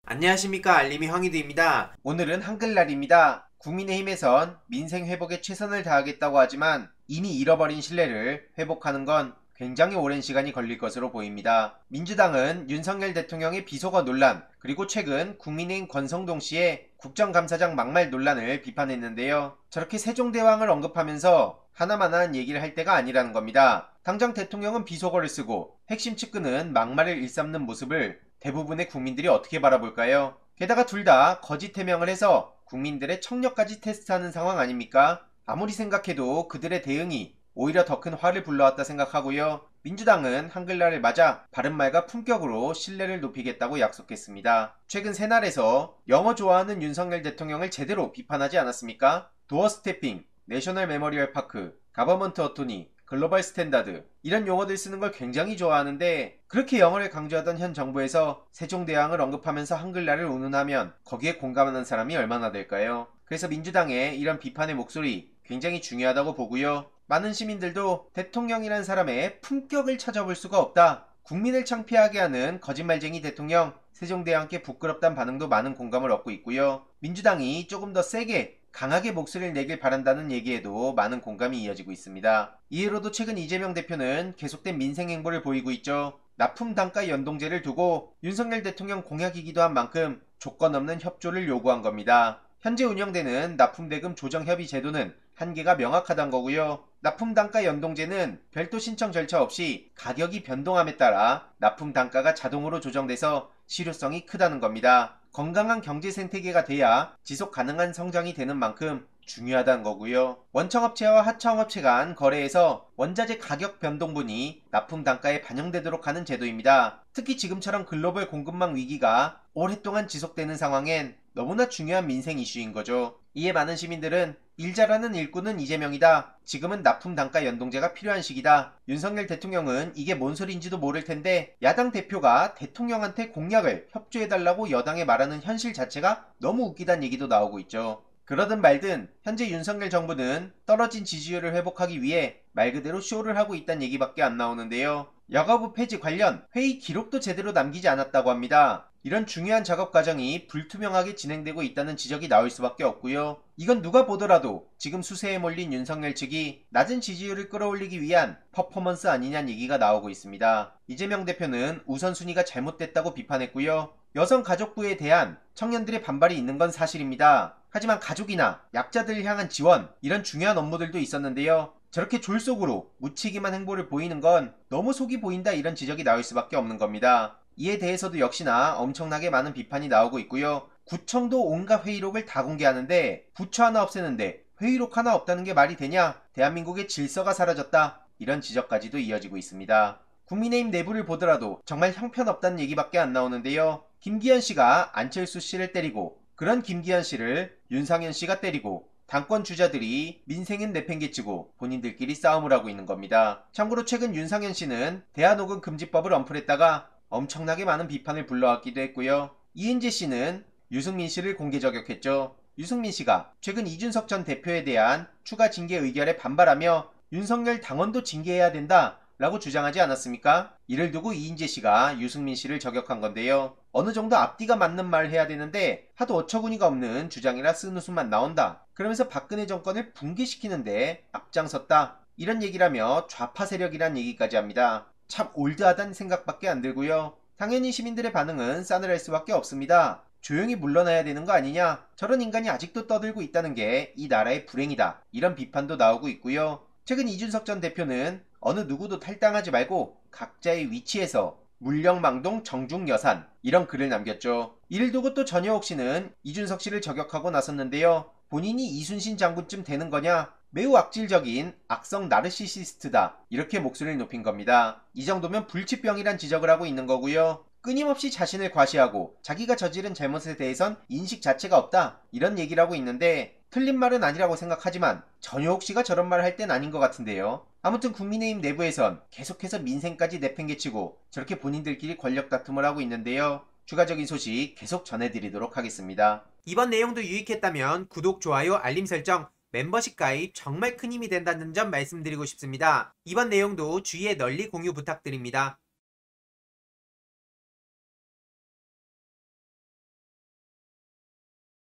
안녕하십니까, 알림이 황희두입니다. 오늘은 한글날입니다. 국민의힘에선 민생 회복에 최선을 다하겠다고 하지만 이미 잃어버린 신뢰를 회복하는 건 굉장히 오랜 시간이 걸릴 것으로 보입니다. 민주당은 윤석열 대통령의 비속어 논란, 그리고 최근 국민의힘 권성동 씨의 국정감사장 막말 논란을 비판했는데요. 저렇게 세종대왕을 언급하면서 하나만한 얘기를 할 때가 아니라는 겁니다. 당장 대통령은 비속어를 쓰고 핵심 측근은 막말을 일삼는 모습을 대부분의 국민들이 어떻게 바라볼까요? 게다가 둘 다 거짓 해명을 해서 국민들의 청력까지 테스트하는 상황 아닙니까? 아무리 생각해도 그들의 대응이 오히려 더 큰 화를 불러왔다 생각하고요. 민주당은 한글날을 맞아 바른말과 품격으로 신뢰를 높이겠다고 약속했습니다. 최근 새날에서 영어 좋아하는 윤석열 대통령을 제대로 비판하지 않았습니까? 도어 스태핑, 내셔널 메모리얼 파크, 가버먼트 어토니, 글로벌 스탠다드 이런 용어들 쓰는 걸 굉장히 좋아하는데 그렇게 영어를 강조하던 현 정부에서 세종대왕을 언급하면서 한글날을 운운하면 거기에 공감하는 사람이 얼마나 될까요? 그래서 민주당의 이런 비판의 목소리 굉장히 중요하다고 보고요. 많은 시민들도 대통령이란 사람의 품격을 찾아볼 수가 없다. 국민을 창피하게 하는 거짓말쟁이 대통령 세종대왕께 부끄럽다는 반응도 많은 공감을 얻고 있고요. 민주당이 조금 더 세게 강하게 목소리를 내길 바란다는 얘기에도 많은 공감이 이어지고 있습니다. 이후로도 최근 이재명 대표는 계속된 민생 행보를 보이고 있죠. 납품 단가 연동제를 두고 윤석열 대통령 공약이기도 한 만큼 조건 없는 협조를 요구한 겁니다. 현재 운영되는 납품대금 조정협의 제도는 한계가 명확하다는 거고요. 납품 단가 연동제는 별도 신청 절차 없이 가격이 변동함에 따라 납품 단가가 자동으로 조정돼서 실효성이 크다는 겁니다. 건강한 경제 생태계가 돼야 지속 가능한 성장이 되는 만큼 중요하다는 거고요. 원청업체와 하청업체 간 거래에서 원자재 가격 변동분이 납품 단가에 반영되도록 하는 제도입니다. 특히 지금처럼 글로벌 공급망 위기가 오랫동안 지속되는 상황엔 너무나 중요한 민생 이슈인 거죠. 이에 많은 시민들은 일 잘하는 일꾼은 이재명이다. 지금은 납품 단가 연동제가 필요한 시기다. 윤석열 대통령은 이게 뭔 소리인지도 모를 텐데 야당 대표가 대통령한테 공약을 협조해달라고 여당에 말하는 현실 자체가 너무 웃기다는 얘기도 나오고 있죠. 그러든 말든 현재 윤석열 정부는 떨어진 지지율을 회복하기 위해 말 그대로 쇼를 하고 있다는 얘기밖에 안 나오는데요. 여가부 폐지 관련 회의 기록도 제대로 남기지 않았다고 합니다. 이런 중요한 작업 과정이 불투명하게 진행되고 있다는 지적이 나올 수밖에 없고요. 이건 누가 보더라도 지금 수세에 몰린 윤석열 측이 낮은 지지율을 끌어올리기 위한 퍼포먼스 아니냐는 얘기가 나오고 있습니다. 이재명 대표는 우선순위가 잘못됐다고 비판했고요. 여성가족부에 대한 청년들의 반발이 있는 건 사실입니다. 하지만 가족이나 약자들을 향한 지원, 이런 중요한 업무들도 있었는데요. 저렇게 졸속으로 묻히기만 행보를 보이는 건 너무 속이 보인다, 이런 지적이 나올 수밖에 없는 겁니다. 이에 대해서도 역시나 엄청나게 많은 비판이 나오고 있고요. 구청도 온갖 회의록을 다 공개하는데 부처 하나 없애는데 회의록 하나 없다는 게 말이 되냐? 대한민국의 질서가 사라졌다. 이런 지적까지도 이어지고 있습니다. 국민의힘 내부를 보더라도 정말 형편없다는 얘기밖에 안 나오는데요. 김기현 씨가 안철수 씨를 때리고 그런 김기현 씨를 윤상현 씨가 때리고 당권 주자들이 민생은 내팽개치고 본인들끼리 싸움을 하고 있는 겁니다. 참고로 최근 윤상현 씨는 대한녹음 금지법을 언플했다가 엄청나게 많은 비판을 불러왔기도 했고요. 이은재 씨는 유승민 씨를 공개 저격했죠. 유승민 씨가 최근 이준석 전 대표에 대한 추가 징계 의결에 반발하며 윤석열 당원도 징계해야 된다 라고 주장하지 않았습니까? 이를 두고 이인재 씨가 유승민 씨를 저격한 건데요. 어느 정도 앞뒤가 맞는 말을 해야 되는데 하도 어처구니가 없는 주장이라 쓴웃음만 나온다. 그러면서 박근혜 정권을 붕괴시키는데 앞장섰다. 이런 얘기라며 좌파 세력이란 얘기까지 합니다. 참 올드하다는 생각밖에 안 들고요. 당연히 시민들의 반응은 싸늘할 수밖에 없습니다. 조용히 물러나야 되는 거 아니냐? 저런 인간이 아직도 떠들고 있다는 게 이 나라의 불행이다. 이런 비판도 나오고 있고요. 최근 이준석 전 대표는 어느 누구도 탈당하지 말고 각자의 위치에서 물령망동 정중여산, 이런 글을 남겼죠. 이를 두고 또 전효옥 씨는 이준석 씨를 저격하고 나섰는데요. 본인이 이순신 장군쯤 되는 거냐? 매우 악질적인 악성 나르시시스트다. 이렇게 목소리를 높인 겁니다. 이 정도면 불치병이란 지적을 하고 있는 거고요. 끊임없이 자신을 과시하고 자기가 저지른 잘못에 대해선 인식 자체가 없다. 이런 얘기를 하고 있는데 틀린 말은 아니라고 생각하지만 전효옥 씨가 저런 말을 할 땐 아닌 것 같은데요. 아무튼 국민의힘 내부에선 계속해서 민생까지 내팽개치고 저렇게 본인들끼리 권력 다툼을 하고 있는데요. 추가적인 소식 계속 전해드리도록 하겠습니다. 이번 내용도 유익했다면 구독, 좋아요, 알림 설정, 멤버십 가입 정말 큰 힘이 된다는 점 말씀드리고 싶습니다. 이번 내용도 주위에 널리 공유 부탁드립니다.